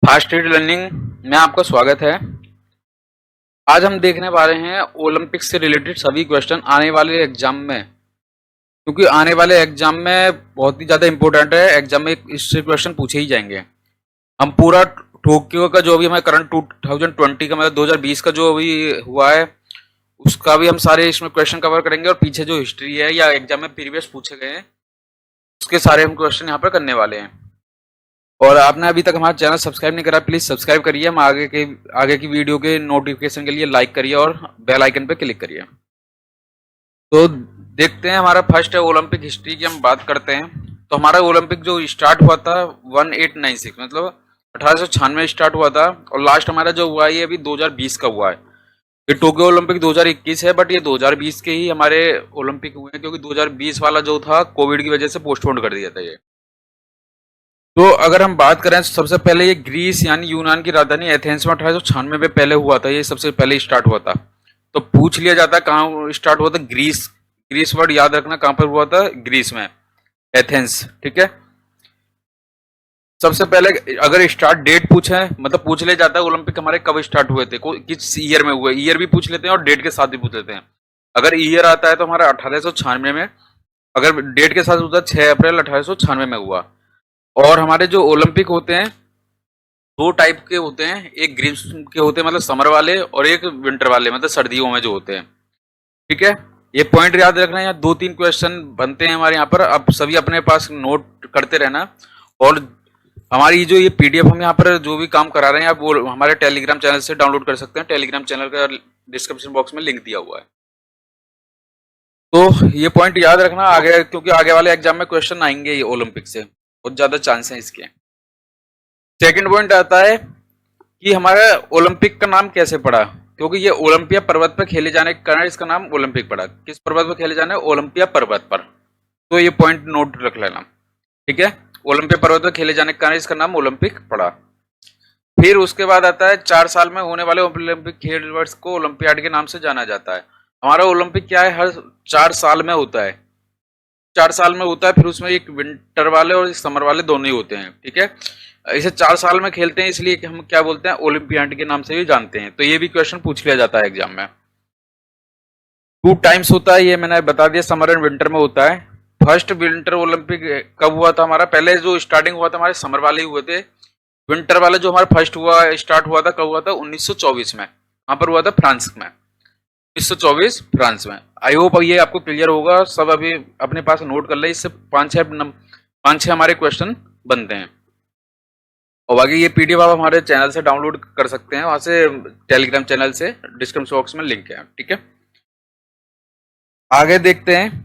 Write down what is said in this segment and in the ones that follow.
Fast read learning में आपका स्वागत है। आज हम देखने वाले हैं ओलंपिक से रिलेटेड सभी क्वेश्चन आने वाले एग्जाम में, क्योंकि आने वाले एग्जाम में बहुत ही ज़्यादा इंपॉर्टेंट है। एग्जाम में इससे क्वेश्चन पूछे ही जाएंगे। हम पूरा टोक्यो का जो भी हमारे करंट 2020 का मतलब 2020 का जो अभी हुआ है उसका भी हम सारे इसमें क्वेश्चन कवर करेंगे, और पीछे जो हिस्ट्री है या एग्जाम में प्रीवियस पूछे गए हैं उसके सारे हम क्वेश्चन यहाँ पर करने वाले हैं। और आपने अभी तक हमारा चैनल सब्सक्राइब नहीं करा, प्लीज सब्सक्राइब करिए। हम आगे की वीडियो के नोटिफिकेशन के लिए लाइक करिए और बेल आइकन पे क्लिक करिए। तो देखते हैं, हमारा फर्स्ट है ओलंपिक हिस्ट्री की हम बात करते हैं। तो हमारा ओलंपिक जो स्टार्ट हुआ था 1896 मतलब 1896 में स्टार्ट हुआ था, और लास्ट हमारा जो हुआ है ये अभी 2020 का हुआ है। ये टोक्यो ओलंपिक 2021 है, बट ये 2020 के ही हमारे ओलंपिक हुए हैं, क्योंकि 2020 वाला जो था कोविड की वजह से पोस्टपोन कर दिया था ये। तो अगर हम बात करें तो सबसे पहले ये ग्रीस यानी यूनान की राजधानी एथेंस में 1896 में पहले हुआ था। ये सबसे पहले स्टार्ट हुआ था। तो पूछ लिया जाता है कहाँ स्टार्ट हुआ था। ग्रीस, ग्रीस वर्ड याद रखना कहाँ पर हुआ था, ग्रीस में, एथेंस। ठीक है। सबसे पहले अगर स्टार्ट डेट पूछे मतलब पूछ लिया जाता है ओलंपिक हमारे कब स्टार्ट हुए थे, किस ईयर में हुए, ईयर भी पूछ लेते हैं और डेट के साथ भी पूछ लेते हैं। अगर ईयर आता है तो हमारा 1896 में, अगर डेट के साथ होता है 6 अप्रैल 1896 में हुआ। और हमारे जो ओलंपिक होते हैं दो टाइप के होते हैं, एक ग्रीष्म के होते हैं मतलब समर वाले, और एक विंटर वाले मतलब सर्दियों में जो होते हैं। ठीक है, ये पॉइंट याद रखना। यहाँ 2-3 क्वेश्चन बनते हैं हमारे यहाँ पर, अब सभी अपने पास नोट करते रहना। और हमारी जो ये पीडीएफ हम यहाँ पर जो भी काम करा रहे हैं आप वो हमारे टेलीग्राम चैनल से डाउनलोड कर सकते हैं। टेलीग्राम चैनल का डिस्क्रिप्शन बॉक्स में लिंक दिया हुआ है। तो ये पॉइंट याद रखना आगे, क्योंकि आगे वाले एग्जाम में क्वेश्चन आएंगे ये ओलंपिक से, बहुत ज्यादा चांस है इसके। सेकंड पॉइंट आता है कि हमारा ओलंपिक का नाम कैसे पड़ा, क्योंकि ये ओलंपिया पर्वत पर खेले जाने के कारण इसका नाम ओलंपिक पड़ा। किस पर्वत पर खेले जाने, ओलंपिया पर्वत पर। तो ये पॉइंट नोट रख लेना। ठीक है, ओलंपिया पर्वत पर खेले जाने के कारण इसका नाम ओलंपिक पड़ा। फिर उसके बाद आता है 4 साल में होने वाले ओलंपिक खेल वर्ष को ओलंपियाड के नाम से जाना जाता है। हमारा ओलंपिक क्या है, हर 4 साल में होता है। 4 साल में होता है, फिर उसमें एक विंटर वाले और समर वाले दोनों ही होते हैं। ठीक है, इसे 4 साल में खेलते हैं, इसलिए कि हम क्या बोलते हैं, ओलंपियाड के नाम से भी जानते हैं। तो ये भी क्वेश्चन पूछ लिया जाता है एग्जाम में। 2 टाइम्स होता है, ये मैंने बता दिया, समर एंड विंटर में होता है। फर्स्ट विंटर ओलंपिक कब हुआ था हमारा, पहले जो स्टार्टिंग हुआ था हमारे समर वाले ही हुए थे। विंटर वाला जो हमारा फर्स्ट हुआ स्टार्ट हुआ था कब हुआ था, 1924 में। कहाँ पर हुआ था, फ्रांस में। 1924 फ्रांस में। आई होप ये आपको क्लियर होगा। सब अभी अपने पास नोट कर ले, इससे 5-6 हमारे क्वेश्चन बनते हैं। और बाकी ये पीडीएफ आप हमारे चैनल से डाउनलोड कर सकते हैं, वहां से टेलीग्राम चैनल से डिस्क्रिप्शन बॉक्स में लिंक है। ठीक है, आगे देखते हैं।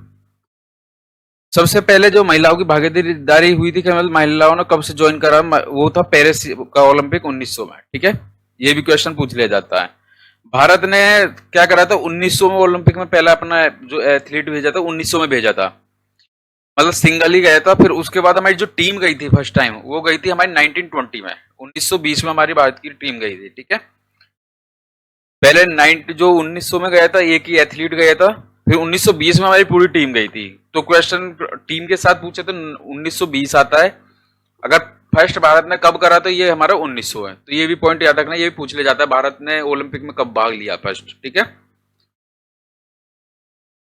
सबसे पहले जो महिलाओं की भागीदारी हुई थी, मतलब महिलाओं ने कब से ज्वाइन करा, वो था पेरिस का ओलंपिक 1900 में। ठीक है, ये भी क्वेश्चन पूछ लिया जाता है। भारत ने क्या करा था 1900 में, ओलंपिक में पहला अपना जो एथलीट भेजा था 1900 में भेजा था, मतलब सिंगल ही गया था। फिर उसके बाद हमारी जो टीम गई थी फर्स्ट टाइम, वो गई थी हमारी 1920 में। 1920 में हमारी भारत की टीम गई थी। ठीक है, पहले जो 1900 में गया था एक ही एथलीट गया था, फिर 1920 में हमारी पूरी टीम गई थी। तो क्वेश्चन टीम के साथ पूछे तो 1920 आता है। अगर फर्स्ट भारत ने कब करा तो ये हमारा 1900 है। तो ये भी पॉइंट याद रखना, ये भी पूछ लिया जाता है भारत ने ओलंपिक में कब भाग लिया फर्स्ट। ठीक है,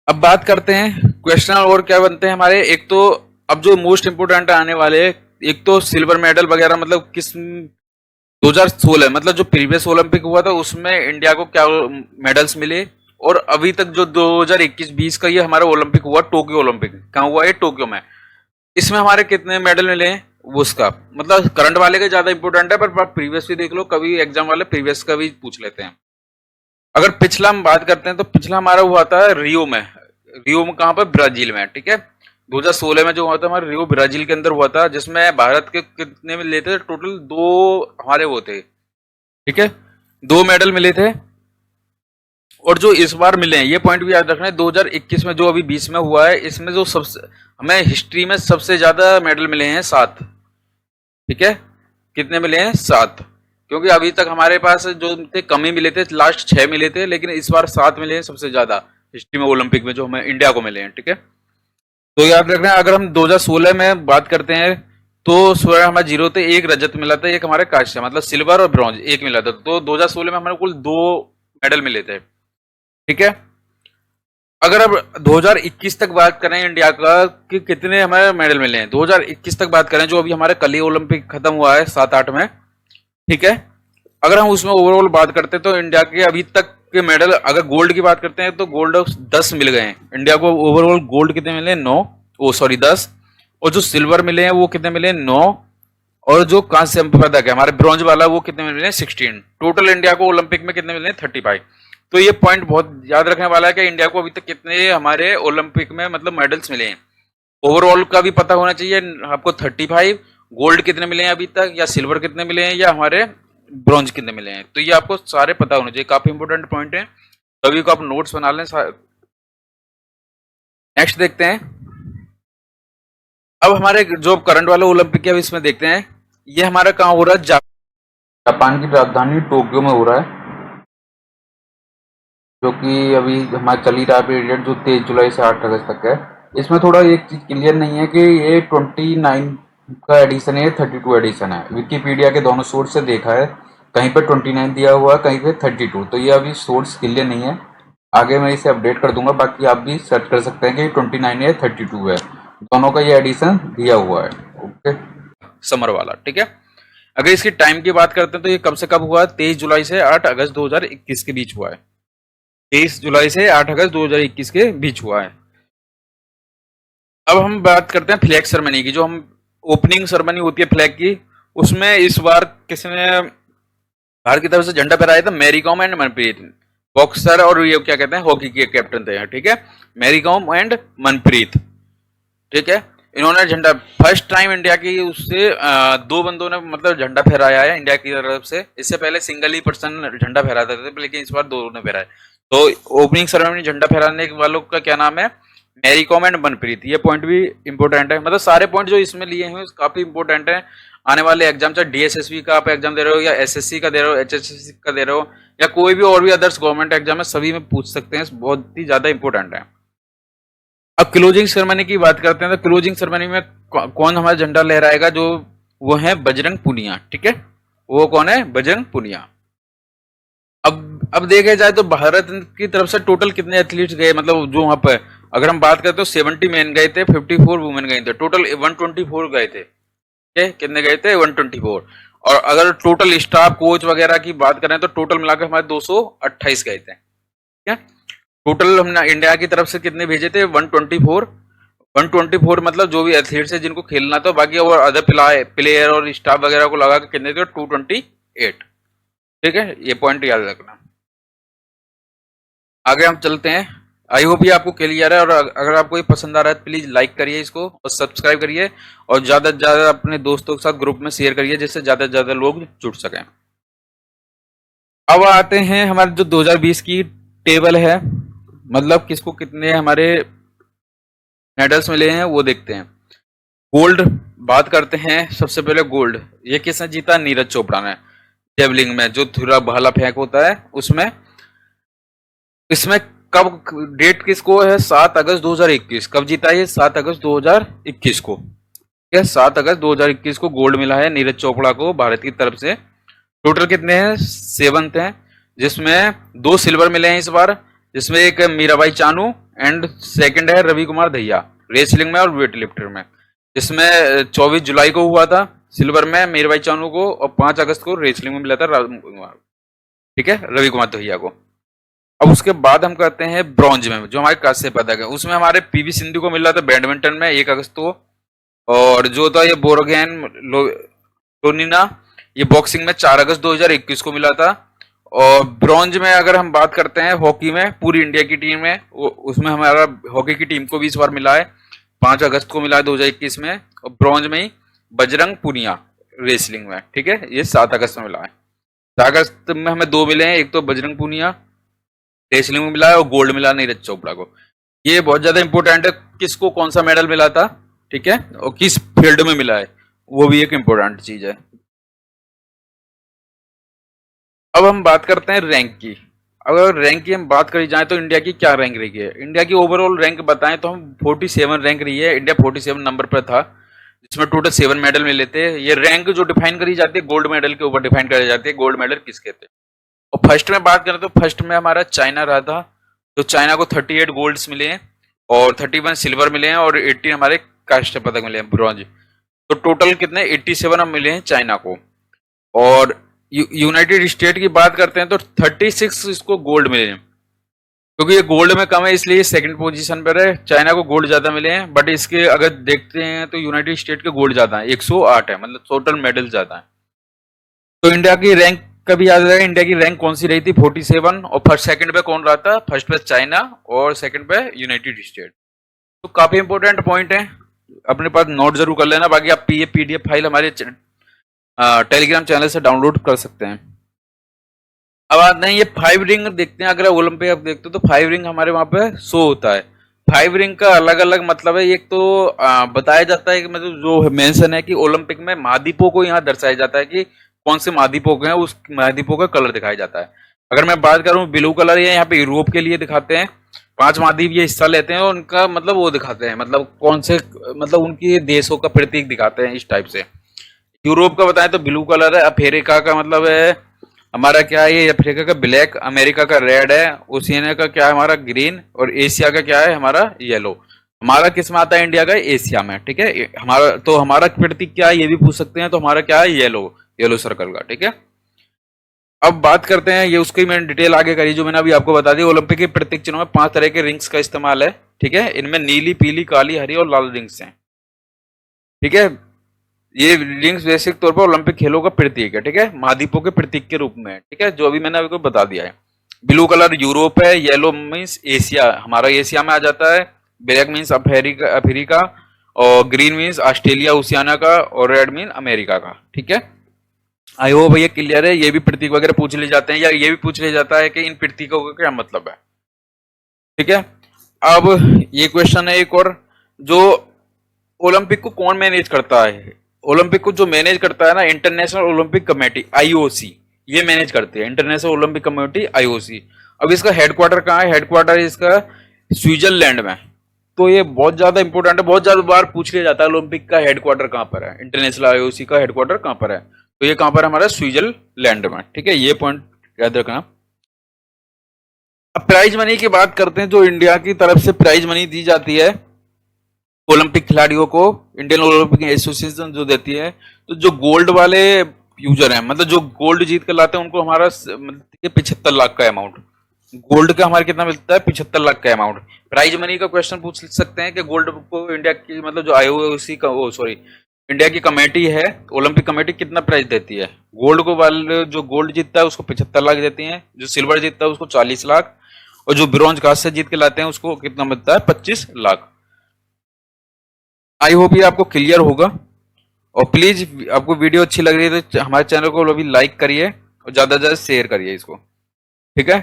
अब बात करते हैं क्वेश्चन और क्या बनते हैं हमारे। एक तो अब जो मोस्ट इंपोर्टेंट आने वाले, एक तो सिल्वर मेडल वगैरह, मतलब किस 2016 मतलब जो प्रीवियस ओलंपिक हुआ था उसमें इंडिया को क्या मेडल्स मिले, और अभी तक जो 2021-20 का ये हमारा ओलंपिक हुआ, टोक्यो ओलंपिक, कहाँ हुआ है, टोक्यो में, इसमें हमारे कितने मेडल मिले हैं वो उसका मतलब करंट वाले का ज्यादा इंपोर्टेंट है, पर प्रीवियस भी देख लो, कभी एग्जाम वाले प्रीवियस का भी पूछ लेते हैं। अगर पिछला हम बात करते हैं तो पिछला हमारा हुआ था रियो में। रियो में कहाँ पर, ब्राजील में। ठीक है, 2016 में जो हुआ था हमारे रियो ब्राजील के अंदर हुआ था, जिसमें भारत के कितने में लेते थे, टोटल 2 हमारे वो थे। ठीक है, 2 मेडल मिले थे। और जो इस बार मिले हैं ये पॉइंट भी याद रखना है, 2021 में जो अभी 20 में हुआ है, इसमें जो सबसे हमें हिस्ट्री में सबसे ज्यादा मेडल मिले हैं 7। ठीक है, कितने मिले हैं, 7, क्योंकि अभी तक हमारे पास जो थे कम ही मिले थे, लास्ट 6 मिले थे, लेकिन इस बार 7 मिले हैं सबसे ज्यादा हिस्ट्री में ओलंपिक में जो हमें इंडिया को मिले हैं। ठीक है, तो याद रखना है। अगर हम 2016 में बात करते हैं तो स्वर्ण हमारा जीरो थे, एक रजत मिला था, एक हमारे कांस्य मतलब सिल्वर और ब्रॉन्ज एक मिला था। तो 2016 में हमारे कुल 2 मेडल मिले थे। ठीक है, अगर अब 2021 तक बात करें इंडिया का कि कितने हमारे मेडल मिले हैं, 2021 तक बात करें जो अभी हमारे कल ही ओलंपिक खत्म हुआ है 7-8 में। ठीक है, अगर हम उसमें ओवरऑल बात करते हैं तो इंडिया के अभी तक के मेडल, अगर गोल्ड की बात करते हैं तो गोल्ड 10 मिल गए हैं इंडिया को। ओवरऑल गोल्ड कितने मिले? 9, ओ सॉरी 10। और जो सिल्वर मिले हैं वो कितने मिले? 9। और जो कांस्य पदक है हमारे ब्रॉन्ज वाला वो कितने मिले हैं? 16। टोटल इंडिया को ओलंपिक में कितने मिले हैं? 35। तो ये पॉइंट बहुत याद रखने वाला है कि इंडिया को अभी तक कितने हमारे ओलंपिक में मतलब मेडल्स मिले हैं। ओवरऑल का भी पता होना चाहिए आपको 35, गोल्ड कितने मिले हैं अभी तक, या सिल्वर कितने मिले हैं, या हमारे ब्रॉन्ज कितने मिले हैं। तो ये आपको सारे पता होने चाहिए, काफी इंपोर्टेंट पॉइंट है, सभी को आप नोट्स बना लें। नेक्स्ट देखते हैं, अब हमारे जो करंट वाला ओलंपिक है इसमें देखते हैं। ये हमारा कहाँ हो रहा है? जापान की राजधानी टोक्यो में हो रहा है, जो कि अभी हमारा चल ही रहा पीरियड जो 23 जुलाई से 8 अगस्त तक है। इसमें थोड़ा एक चीज क्लियर नहीं है कि ये 29 का एडिशन है, 32 एडिशन है। विकिपीडिया के दोनों सोर्स से देखा है, कहीं पे 29 दिया हुआ है, कहीं पे 32। तो ये अभी सोर्स क्लियर नहीं है, आगे मैं इसे अपडेट कर दूंगा। बाकी आप भी सर्च कर सकते हैं कि 29 है 32 है, दोनों का ये एडिशन दिया हुआ है। ओके, समर वाला। ठीक है, अगर इसकी टाइम की बात करते हैं तो ये कब से कब हुआ? 23 जुलाई से 8 अगस्त 2021 के बीच हुआ है। 23 जुलाई से 8 अगस्त 2021 के बीच हुआ है। अब हम बात करते हैं फ्लैग सेरेमनी की, जो हम ओपनिंग सेरेमनी होती है फ्लैग की, उसमें इस बार किसने भारत की तरफ से झंडा फहराया था? मैरी कॉम एंड मनप्रीत, बॉक्सर और ये क्या कहते हैं हॉकी के कैप्टन थे। ठीक है, मैरी कॉम एंड मनप्रीत। ठीक है, इन्होंने झंडा फर्स्ट टाइम इंडिया की उससे 2 बंदों ने मतलब झंडा फहराया है इंडिया की तरफ से। इससे पहले सिंगल ही पर्सन झंडा फहराते थे, लेकिन इस बार 2 ने फहराया। तो ओपनिंग सेरेमनी झंडा फहराने वालों का क्या नाम है? मैरी कॉम एंड मनप्रीत। ये पॉइंट भी इंपॉर्टेंट है, मतलब सारे पॉइंट जो इसमें लिए हैं काफी इंपॉर्टेंट है। आने वाले एग्जाम, चाहे डीएसएसबी का आप एग्जाम दे रहे हो, या एसएससी का दे रहे हो, एचएससी का दे रहे हो, या कोई भी और भी अदर्स गवर्नमेंट एग्जाम है, सभी में पूछ सकते हैं, बहुत ही ज्यादा इंपॉर्टेंट है। अब क्लोजिंग सेरेमनी की बात करते हैं, तो क्लोजिंग सेरेमनी में कौन हमारा झंडा लहराएगा? जो वो है बजरंग पुनिया। ठीक है, वो कौन है? बजरंग पुनिया। अब देखे जाए तो भारत की तरफ से टोटल कितने एथलीट्स गए, मतलब जो वहां पर अगर हम बात करते तो 70 मेन गए थे, 54 वुमेन गए थे, टोटल 124 गए थे। कितने गए थे? 124। और अगर टोटल स्टाफ कोच वगैरह की बात करें तो टोटल मिलाकर हमारे 228 गए थे। ठीक है, टोटल हमने इंडिया की तरफ से कितने भेजे थे? 124। 124 मतलब जो भी एथलीट्स है जिनको खेलना था, बाकी और अदर प्लेयर और स्टाफ वगैरह को लगा के कितने थे? 228। ठीक है, ये पॉइंट याद रखना। आगे हम चलते हैं। आई होप ये आपको क्लियर है, और अगर आपको ये पसंद आ रहा है प्लीज लाइक करिए इसको और सब्सक्राइब करिए, और ज्यादा से ज्यादा अपने दोस्तों के साथ ग्रुप में शेयर करिए, जिससे ज्यादा से ज्यादा लोग जुड़ सकें। अब आते हैं हमारे जो 2020 की टेबल है, मतलब किसको कितने हमारे मेडल्स मिले हैं वो देखते हैं। गोल्ड बात करते हैं, सबसे पहले गोल्ड ये किसने जीता? नीरज चोपड़ा ने, जेवलिंग में, जो थोड़ा भाला फेंक होता है उसमें। इसमें कब डेट किसको है? 7 अगस्त 2021। कब जीता है? 7 अगस्त 2021 को। ठीक है, 7 अगस्त 2021 को गोल्ड मिला है नीरज चोपड़ा को भारत की तरफ से। टोटल कितने हैं? 7 हैं, जिसमें 2 सिल्वर मिले हैं इस बार, जिसमें एक मीराबाई चानू एंड सेकंड है रवि कुमार दहिया, रेसलिंग में और वेट लिफ्टर में। जिसमें 24 जुलाई को हुआ था सिल्वर में मीराबाई चानू को, और 5 अगस्त को रेसलिंग में मिला था ठीक है, रवि कुमार दहिया को। अब उसके बाद हम करते हैं ब्रॉन्ज में, जो हमारे कांस्य पदक है, उसमें हमारे पीवी सिंधु को मिल रहा था बैडमिंटन में 1 अगस्त को, और जो था ये बोरोगेन लोनिना, ये बॉक्सिंग में 4 अगस्त 2021 को मिला था। और ब्रॉन्ज में अगर हम बात करते हैं हॉकी में, पूरी इंडिया की टीम है, उसमें हमारा हॉकी की टीम को भी इस बार मिला है, 5 अगस्त को मिला है 2021 में। और ब्रॉन्ज में ही बजरंग पुनिया रेसलिंग में। ठीक है, ये 7 अगस्त में मिला है। 7 अगस्त में हमें 2 मिले हैं, एक तो बजरंग पुनिया रेसलिंग में मिला है, और गोल्ड मिला नीरज चोपड़ा को। ये बहुत ज्यादा इंपॉर्टेंट है, किसको कौन सा मेडल मिला था, ठीक है, और किस फील्ड में मिला है, वो भी एक इंपॉर्टेंट चीज है। अब हम बात करते हैं रैंक की। अगर रैंक की हम बात करी जाए तो इंडिया की क्या रैंक रही है? इंडिया की ओवरऑल रैंक बताएं तो हम 47 रैंक रही है, इंडिया 47 नंबर पर था, इसमें टोटल 7 मेडल मिले थे। ये रैंक जो डिफाइन करी जाती है गोल्ड मेडल के ऊपर डिफाइन करी जाती है, गोल्ड मेडल किसके थे। और फर्स्ट में बात करें तो फर्स्ट में हमारा चाइना रहा था, तो चाइना को 38 गोल्ड्स मिले हैं और 31 सिल्वर मिले हैं और 18 हमारे कांस्य पदक मिले हैं, ब्रॉन्ज। तो टोटल कितने 87 अब मिले हैं चाइना को। और यूनाइटेड स्टेट की बात करते हैं तो 36 इसको गोल्ड मिले हैं, क्योंकि ये गोल्ड में कम है इसलिए सेकंड पोजीशन पर है। चाइना को गोल्ड ज्यादा मिले हैं, बट इसके अगर देखते हैं तो यूनाइटेड स्टेट के गोल्ड ज्यादा है, 108 है, मतलब टोटल मेडल ज्यादा है। तो इंडिया की रैंक कभी याद रहे, इंडिया की रैंक कौन सी रही थी 47, और फर्स्ट सेकंड पे कौन रहा था, फर्स्ट पे चाइना और सेकंड पे यूनाइटेड स्टेट। तो काफी इंपॉर्टेंट पॉइंट है, अपने पास नोट जरूर कर लेना। बाकी आप ये पीडीएफ फाइल हमारे टेलीग्राम चैनल से डाउनलोड कर सकते हैं। अब आते हैं ये 5 रिंग देखते हैं। अगर ओलंपिक आप देखते हो तो 5 रिंग हमारे वहां पे शो होता है। 5 रिंग का अलग अलग मतलब है। एक तो बताया जाता है कि मतलब जो मेंशन है कि ओलंपिक में महाद्वीपों को यहाँ दर्शाया जाता है कि कौन से महाद्वीपों हैं, उस महाद्वीपों का कलर दिखाया जाता है। अगर मैं बात करूं ब्लू कलर, ये यहाँ पे यूरोप के लिए दिखाते हैं, 5 महाद्वीप ये हिस्सा लेते हैं और उनका मतलब वो दिखाते हैं, मतलब कौन से मतलब उनके देशों का प्रतीक दिखाते हैं इस टाइप से। यूरोप का बताएं तो ब्लू कलर है, अफ्रीका का मतलब है हमारा क्या है, ये अफ्रीका का ब्लैक, अमेरिका का रेड है, ओशिनिया का क्या है हमारा ग्रीन, और एशिया का क्या है हमारा येलो। हमारा किस में आता है इंडिया का, एशिया में, ठीक है। हमारा तो हमारा प्रतीक क्या है ये भी पूछ सकते हैं, तो हमारा क्या है येलो, येलो सर्कल का, ठीक है। अब बात करते हैं, ये उसकी मैंने डिटेल आगे करी जो मैंने अभी आपको बता दी। ओलंपिक के प्रतीक चिन्हों में 5 तरह के रिंग्स का इस्तेमाल है, ठीक है। इनमें नीली, पीली, काली, हरी और लाल रिंग्स हैं, ठीक है। ये रिंग्स बेसिक तौर पर ओलंपिक खेलों का प्रतीक है, ठीक है, महाद्वीपों के प्रतीक के रूप में, ठीक है, जो अभी मैंने आपको बता दिया है। ब्लू कलर यूरोप है, येलो मीन्स एशिया, हमारा एशिया में आ जाता है, ब्लैक मीन्स अफ्रीका, अफ्रीका, और ग्रीन मीन्स ऑस्ट्रेलिया ओशियाना का, और रेड मीन अमेरिका का, ठीक है। आई होप ये क्लियर है। ये भी प्रतीक वगैरह पूछ ले जाते हैं, या ये भी पूछ ले जाता है कि इन प्रतीकों का क्या मतलब है, ठीक है। अब ये क्वेश्चन है एक और, जो ओलंपिक को कौन मैनेज करता है। ओलंपिक को जो मैनेज करता है ना, इंटरनेशनल ओलंपिक कमेटी, आईओसी, ये मैनेज करती है, इंटरनेशनल ओलंपिक कमेटी, आईओसी। अब इसका हेडक्वार्टर कहाँ है, हेडक्वार्टर इसका स्विट्जरलैंड में। तो ये बहुत ज्यादा इंपॉर्टेंट है, बहुत ज्यादा बार पूछ लिया जाता है ओलंपिक का हेडक्वार्टर कहाँ पर है, इंटरनेशनल आईओसी का हेडक्वार्टर कहाँ पर है। तो ये कहाँ पर है हमारा स्विट्जरलैंड में, ठीक है, ये पॉइंट याद रखना। अब प्राइज मनी की बात करते हैं, जो इंडिया की तरफ से प्राइज मनी दी जाती है ओलंपिक खिलाड़ियों को, इंडियन ओलंपिक एसोसिएशन जो देती है। तो जो गोल्ड वाले यूजर हैं, मतलब जो गोल्ड जीत कर लाते हैं, उनको हमारा मतलब 75 लाख का अमाउंट, गोल्ड का हमारा कितना मिलता है, 75 लाख का अमाउंट। प्राइज मनी का क्वेश्चन पूछ सकते हैं कि गोल्ड को इंडिया की मतलब जो आईओसी का वो सॉरी इंडिया की कमेटी है, ओलंपिक कमेटी कितना प्राइज देती है। गोल्ड को वाले जो गोल्ड जीतता है उसको 75 लाख देती है, जो सिल्वर जीतता है उसको 40 लाख, और जो ब्रॉन्ज कांस्य जीत के लाते हैं उसको कितना मिलता है, 25 लाख। आई होप ये आपको क्लियर होगा। और प्लीज आपको वीडियो अच्छी लग रही है तो हमारे चैनल को अभी लाइक करिए और ज्यादा से ज्यादा शेयर करिए इसको, ठीक है।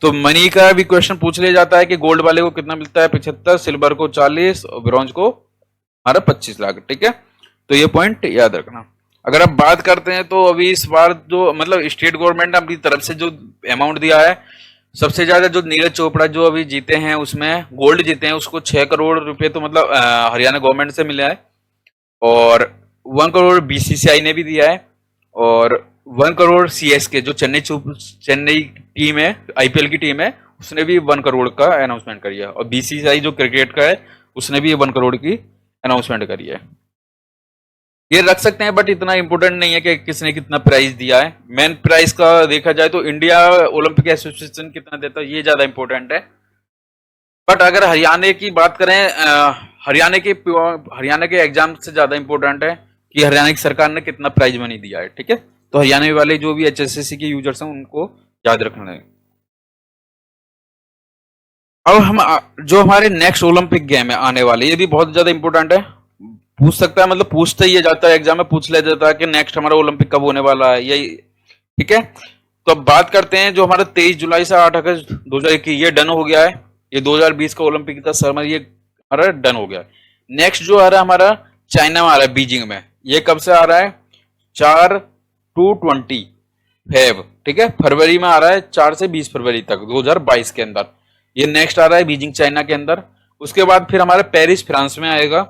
तो मनी का भी क्वेश्चन पूछ लिया जाता है कि गोल्ड वाले को कितना मिलता है, 75, सिल्वर को 40 और ब्रॉन्ज को हमारा 25 लाख, ठीक है। तो ये पॉइंट याद रखना। अगर आप बात करते हैं तो अभी इस बार जो मतलब स्टेट गवर्नमेंट ने अपनी तरफ से जो अमाउंट दिया है, सबसे ज्यादा जो नीरज चोपड़ा जो अभी जीते हैं उसमें गोल्ड जीते हैं, उसको 6 करोड़ रुपए तो मतलब हरियाणा गवर्नमेंट से मिला है, और 1 करोड़ बीसीसीआई ने भी दिया है, और 1 करोड़ सीएसके जो चेन्नई टीम है, आईपीएल की टीम है, उसने भी 1 करोड़ का अनाउंसमेंट करी है, और बीसीसीआई जो क्रिकेट का है उसने भी 1 करोड़ की अनाउंसमेंट करी है। ये रख सकते हैं, बट इतना इंपॉर्टेंट नहीं है कि किसने कितना प्राइस दिया है। मेन प्राइस का देखा जाए तो इंडिया ओलंपिक एसोसिएशन कितना देता है ये ज्यादा इंपॉर्टेंट है। बट अगर हरियाणा की बात करें, हरियाणा के एग्जाम से ज्यादा इंपॉर्टेंट है कि हरियाणा की सरकार ने कितना प्राइज मनी दिया है, ठीक है। तो हरियाणा वाले जो भी एचएसएससी के यूजर्स हैं उनको याद रखना है। अब हम जो हमारे नेक्स्ट ओलंपिक गेम है आने वाले, ये भी बहुत ज्यादा इंपॉर्टेंट है, पूछ सकता है, मतलब पूछते ही जाता है एग्जाम में, पूछ लिया जाता है कि नेक्स्ट हमारा ओलंपिक कब होने वाला है, यही, ठीक है। तो अब बात करते हैं जो हमारा 23 जुलाई से 8 अगस्त 2021 ये डन हो गया है, ये 2020 का ओलंपिक का समर ये हमारा डन हो गया है। नेक्स्ट जो आ रहा है हमारा चाइना में आ रहा है, बीजिंग में, ये कब से आ रहा है, 4 to 20 फेब, ठीक है, फरवरी में आ रहा है, 4 से 20 फरवरी तक 2022 के अंदर ये नेक्स्ट आ रहा है बीजिंग चाइना के अंदर। उसके बाद फिर हमारा पेरिस फ्रांस में आएगा,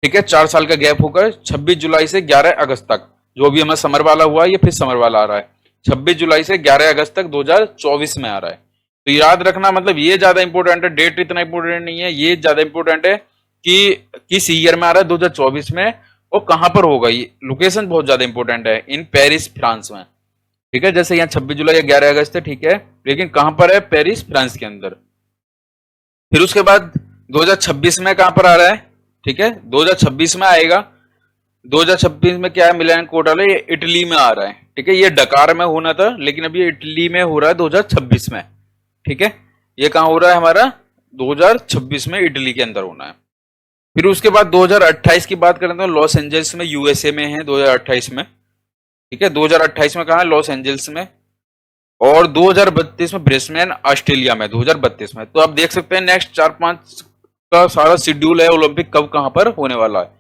ठीक है, 4 साल का गैप होकर 26 जुलाई से 11 अगस्त तक, जो भी हमें समर वाला हुआ ये फिर समर वाला आ रहा है, 26 जुलाई से 11 अगस्त तक 2024 में आ रहा है। तो याद रखना, मतलब ये ज्यादा इंपॉर्टेंट है, डेट इतना इंपॉर्टेंट नहीं है, ये ज्यादा इंपॉर्टेंट है कि किस ईयर में आ रहा है 2024 में और कहां पर होगा। ये लोकेशन बहुत ज्यादा इंपॉर्टेंट है, इन पेरिस फ्रांस में। ठीक है, जैसे यहाँ 26 जुलाई या 11 अगस्त है, ठीक है, लेकिन कहां पर है, पेरिस फ्रांस के अंदर। फिर उसके बाद 2026 में कहां पर आ रहा है, ठीक है, 2026 में आएगा। 2026 में क्या है, मिलान कोटाला, ये इटली में आ रहा है। ठीक है, ये डकार में होना था लेकिन अभी ये इटली में हो रहा है 2026 में। ठीक है, ये कहां हो रहा है हमारा, 2026 में इटली के अंदर होना है। फिर उसके बाद 2028 की बात करें तो लॉस एंजल्स में, यूएसए में है 2028 में। ठीक है, 2028 में कहा है, लॉस एंजल्स में। और 2032 में ब्रिस्बेन, ऑस्ट्रेलिया में, 2032 में। तो आप देख सकते हैं नेक्स्ट 4-5 का सारा शेड्यूल है, ओलंपिक कब कहां पर होने वाला है।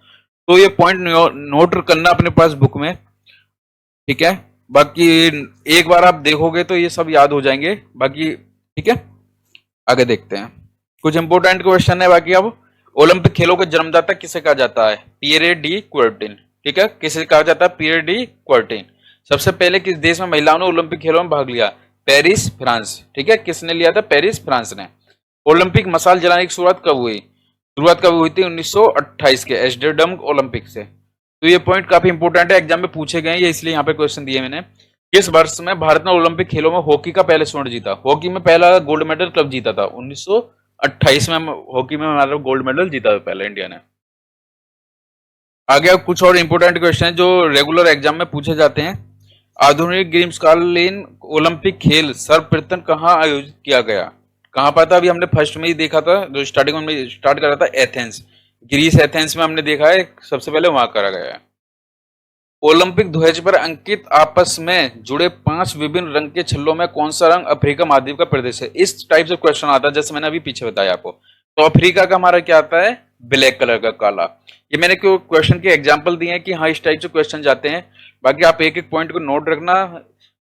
तो ये पॉइंट नोट करना अपने पास बुक में। ठीक है, बाकी एक बार आप देखोगे तो ये सब याद हो जाएंगे बाकी। ठीक है, आगे देखते हैं, कुछ इंपोर्टेंट क्वेश्चन है बाकी। अब ओलंपिक खेलों के जन्मदाता किसे कहा जाता है, पियरे डी क्वर्टिन। ठीक है, किसे कहा जाता है, पियरे डी क्वर्टिन। सबसे पहले किस देश में महिलाओं ने ओलंपिक खेलों में भाग लिया, पेरिस फ्रांस। ठीक है, किसने लिया था, पेरिस फ्रांस ने। ओलंपिक मशाल जलाने की शुरुआत कब हुई, शुरुआत कब हुई थी, 1928 के एम्स्टर्डम ओलंपिक से। तो ये पॉइंट काफी इंपोर्टेंट है, एग्जाम में पूछे गए, ये इसलिए यहाँ पे क्वेश्चन दिए मैंने। किस वर्ष में भारत ने ओलंपिक खेलों में हॉकी का पहले स्वर्ण जीता, हॉकी में पहला गोल्ड मेडल कब जीता था, 1928 में हॉकी में हमारा गोल्ड मेडल जीता था पहले इंडिया ने। आगे अब कुछ और इंपोर्टेंट क्वेश्चन जो रेगुलर एग्जाम में पूछे जाते हैं। आधुनिक ग्रीष्मकालीन ओलंपिक खेल सर्वप्रथम कहाँ आयोजित किया गया, कहाँ पर था, अभी हमने फर्स्ट में ही देखा था, जो स्टार्टिंग में स्टार्ट करा था, एथेंस, ग्रीस एथेंस में हमने देखा है, सबसे पहले वहां करा गया है। ओलंपिक ध्वज पर अंकित आपस में जुड़े 5 विभिन्न रंग के छल्लों में कौन सा रंग अफ्रीका महाद्वीप का प्रदेश है। इस टाइप से क्वेश्चन आता है, जैसे मैंने अभी पीछे बताया आपको। तो अफ्रीका का हमारा क्या आता है, ब्लैक कलर का, काला। ये मैंने क्यों क्वेश्चन के एग्जाम्पल दिए हैं कि हाँ इस टाइप से क्वेश्चन जाते हैं। बाकी आप एक एक पॉइंट को नोट रखना,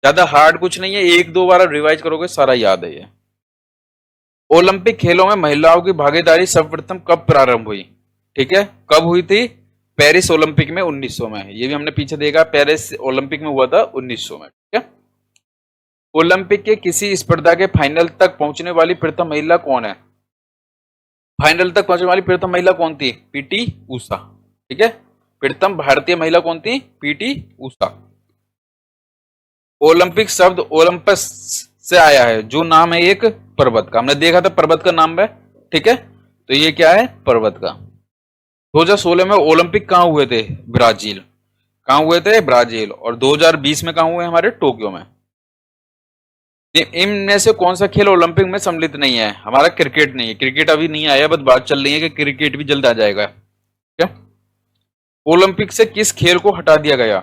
ज्यादा हार्ड कुछ नहीं है, 1-2 बार रिवाइज करोगे सारा याद है ये। ओलंपिक खेलों में महिलाओं की भागीदारी सर्वप्रथम कब प्रारंभ हुई, ठीक है, कब हुई थी, पेरिस ओलंपिक में 1900 में। ये भी हमने पीछे देखा, पेरिस ओलंपिक में हुआ था 1900 में। ठीक है, ओलंपिक के किसी स्पर्धा के फाइनल तक पहुंचने वाली प्रथम महिला कौन है, फाइनल तक पहुंचने वाली प्रथम महिला कौन थी, पीटी उषा। ठीक है, प्रथम भारतीय महिला कौन थी, पीटी उषा। ओलंपिक शब्द ओलंपस से आया है, जो नाम है एक पर्वत का, हमने देखा था पर्वत का नाम है। ठीक है, तो ये क्या है, पर्वत का। 2016 में ओलंपिक कहां हुए थे, ब्राजील, कहां हुए थे, ब्राजील। और 2020 में कहां हुए, हमारे टोक्यो में। इनमें से कौन सा खेल ओलंपिक में सम्मिलित नहीं है, हमारा क्रिकेट नहीं है, क्रिकेट अभी नहीं आया, बस बात चल रही है कि क्रिकेट भी जल्द आ जाएगा। क्या, ओलंपिक से किस खेल को हटा दिया गया,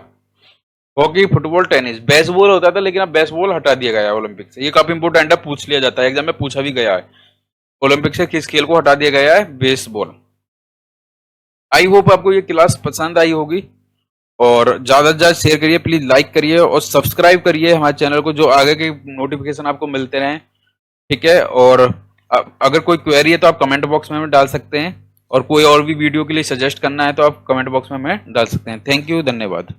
हॉकी, फुटबॉल, टेनिस, बेसबॉल होता था लेकिन अब बेसबॉल हटा दिया गया है ओलंपिक से। ये काफी इंपोर्टेंट है, पूछ लिया जाता है एग्जाम में, पूछा भी गया है। ओलंपिक से किस खेल को हटा दिया गया है, बेसबॉल। आई होप आपको ये क्लास पसंद आई होगी, और ज्यादा से ज्यादा शेयर करिए, प्लीज लाइक करिए और सब्सक्राइब करिए हमारे चैनल को, जो आगे के नोटिफिकेशन आपको मिलते रहें। ठीक है, और अगर कोई क्वेरी है तो आप कमेंट बॉक्स में हमें डाल सकते हैं, और कोई और भी वीडियो के लिए सजेस्ट करना है तो आप कमेंट बॉक्स में हमें डाल सकते हैं। थैंक यू, धन्यवाद।